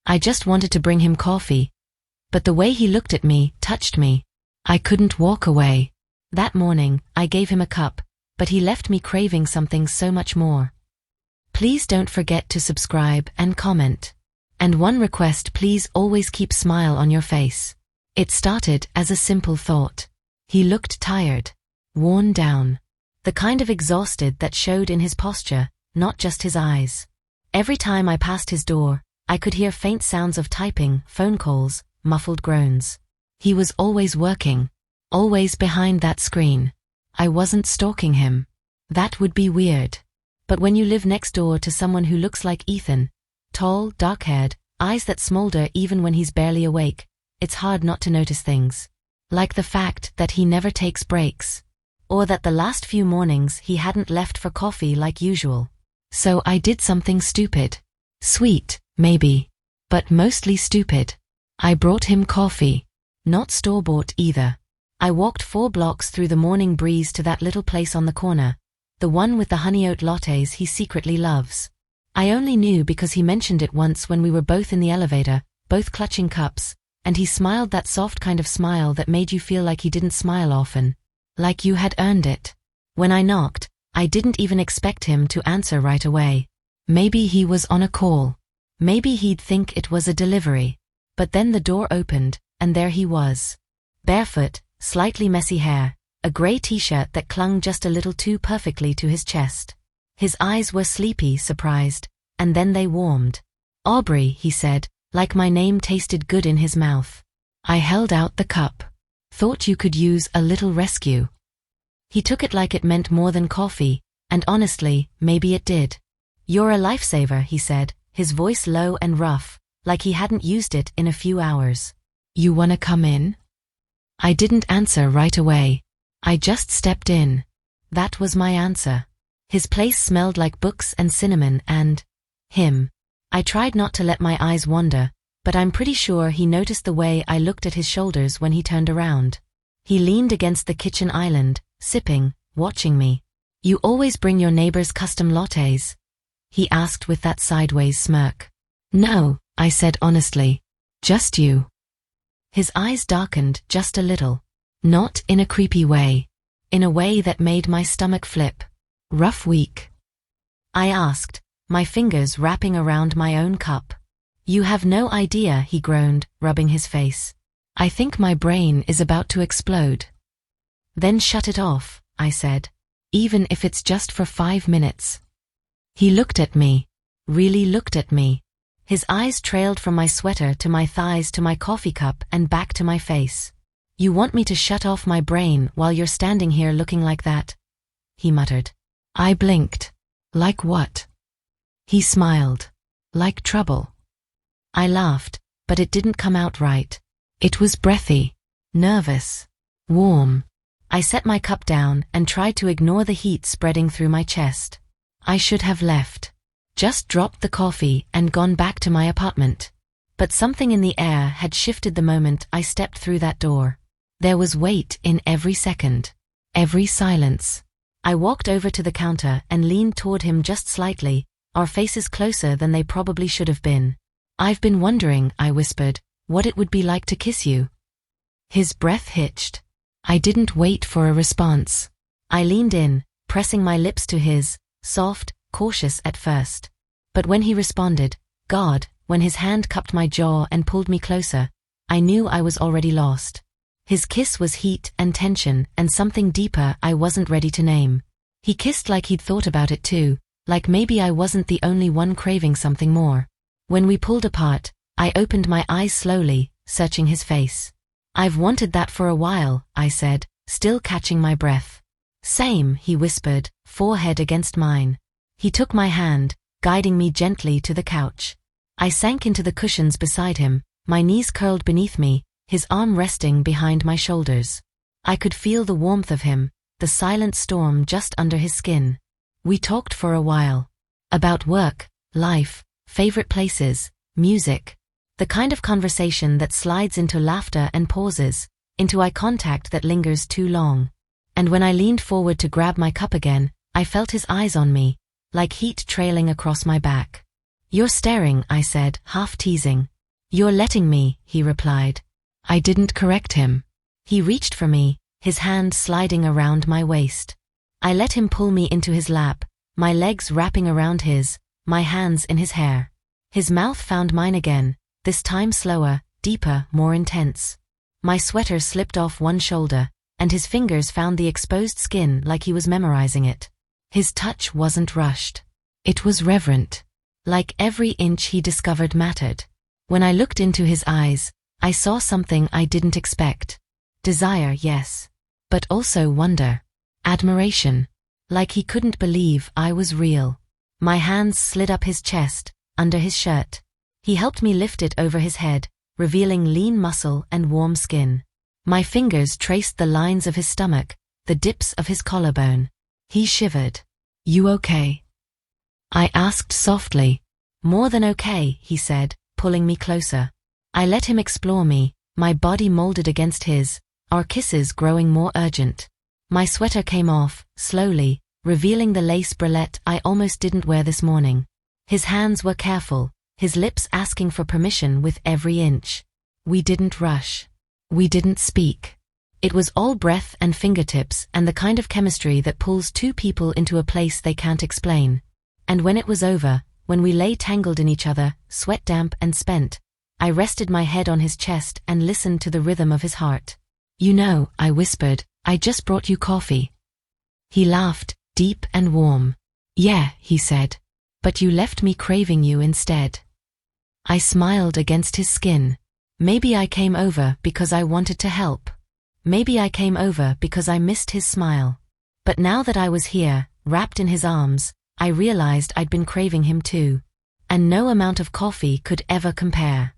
I just wanted to bring him coffee. But the way he looked at me touched me. I couldn't walk away. That morning, I gave him a cup, but he left me craving something so much more. Please don't forget to subscribe and comment. And one request, please always keep smile on your face. It started as a simple thought. He looked tired, worn down, the kind of exhausted that showed in his posture, not just his eyes. Every time I passed his door, I could hear faint sounds of typing, phone calls, muffled groans. He was always working, always behind that screen. I wasn't stalking him. That would be weird. But when you live next door to someone who looks like Ethan, tall, dark-haired, eyes that smolder even when he's barely awake, it's hard not to notice things. Like the fact that he never takes breaks. Or that the last few mornings he hadn't left for coffee like usual. So I did something stupid. Sweet, maybe. But mostly stupid. I brought him coffee. Not store-bought either. I walked 4 blocks through the morning breeze to that little place on the corner, the one with the honey oat lattes he secretly loves. I only knew because he mentioned it once when we were both in the elevator, both clutching cups, and he smiled that soft kind of smile that made you feel like he didn't smile often. Like you had earned it. When I knocked, I didn't even expect him to answer right away. Maybe he was on a call. Maybe he'd think it was a delivery. But then the door opened, and there he was. Barefoot, slightly messy hair, a grey t-shirt that clung just a little too perfectly to his chest. His eyes were sleepy, surprised, and then they warmed. Aubrey, he said, like my name tasted good in his mouth. I held out the cup. Thought you could use a little rescue. He took it like it meant more than coffee, and honestly, maybe it did. You're a lifesaver, he said, his voice low and rough, like he hadn't used it in a few hours. You wanna come in? I didn't answer right away. I just stepped in. That was my answer. His place smelled like books and cinnamon and him. I tried not to let my eyes wander, but I'm pretty sure he noticed the way I looked at his shoulders when he turned around. He leaned against the kitchen island, sipping, watching me. You always bring your neighbors custom lattes? He asked with that sideways smirk. No, I said honestly. Just you. His eyes darkened just a little. Not in a creepy way. In a way that made my stomach flip. Rough week? I asked, my fingers wrapping around my own cup. You have no idea, he groaned, rubbing his face. I think my brain is about to explode. Then shut it off, I said. Even if it's just for 5 minutes. He looked at me. Really looked at me. His eyes trailed from my sweater to my thighs to my coffee cup and back to my face. You want me to shut off my brain while you're standing here looking like that? He muttered. I blinked. Like what? He smiled. Like trouble. I laughed, but it didn't come out right. It was breathy, nervous, warm. I set my cup down and tried to ignore the heat spreading through my chest. I should have left. Just dropped the coffee and gone back to my apartment. But something in the air had shifted the moment I stepped through that door. There was weight in every second. Every silence. I walked over to the counter and leaned toward him just slightly, our faces closer than they probably should have been. I've been wondering, I whispered, what it would be like to kiss you. His breath hitched. I didn't wait for a response. I leaned in, pressing my lips to his, soft, cautious at first. But when he responded, God, when his hand cupped my jaw and pulled me closer, I knew I was already lost. His kiss was heat and tension and something deeper I wasn't ready to name. He kissed like he'd thought about it too, like maybe I wasn't the only one craving something more. When we pulled apart, I opened my eyes slowly, searching his face. I've wanted that for a while, I said, still catching my breath. Same, he whispered, forehead against mine. He took my hand, guiding me gently to the couch. I sank into the cushions beside him, my knees curled beneath me, his arm resting behind my shoulders. I could feel the warmth of him, the silent storm just under his skin. We talked for a while. About work, life, favorite places, music. The kind of conversation that slides into laughter and pauses, into eye contact that lingers too long. And when I leaned forward to grab my cup again, I felt his eyes on me, like heat trailing across my back. You're staring, I said, half teasing. "You're letting me," he replied. I didn't correct him. He reached for me, his hand sliding around my waist. I let him pull me into his lap, my legs wrapping around his, my hands in his hair. His mouth found mine again, this time slower, deeper, more intense. My sweater slipped off one shoulder, and his fingers found the exposed skin like he was memorizing it. His touch wasn't rushed. It was reverent. Like every inch he discovered mattered. When I looked into his eyes, I saw something I didn't expect. Desire, yes. But also wonder. Admiration. Like he couldn't believe I was real. My hands slid up his chest, under his shirt. He helped me lift it over his head, revealing lean muscle and warm skin. My fingers traced the lines of his stomach, the dips of his collarbone. He shivered. "You okay?" I asked softly. "More than okay," he said, pulling me closer. I let him explore me, my body molded against his, our kisses growing more urgent. My sweater came off, slowly, revealing the lace bralette I almost didn't wear this morning. His hands were careful, his lips asking for permission with every inch. We didn't rush. We didn't speak. It was all breath and fingertips and the kind of chemistry that pulls two people into a place they can't explain. And when it was over, when we lay tangled in each other, sweat damp and spent, I rested my head on his chest and listened to the rhythm of his heart. "You know," I whispered, "I just brought you coffee." He laughed, deep and warm. "Yeah," he said. "But you left me craving you instead." I smiled against his skin. Maybe I came over because I wanted to help. Maybe I came over because I missed his smile. But now that I was here, wrapped in his arms, I realized I'd been craving him too. And no amount of coffee could ever compare.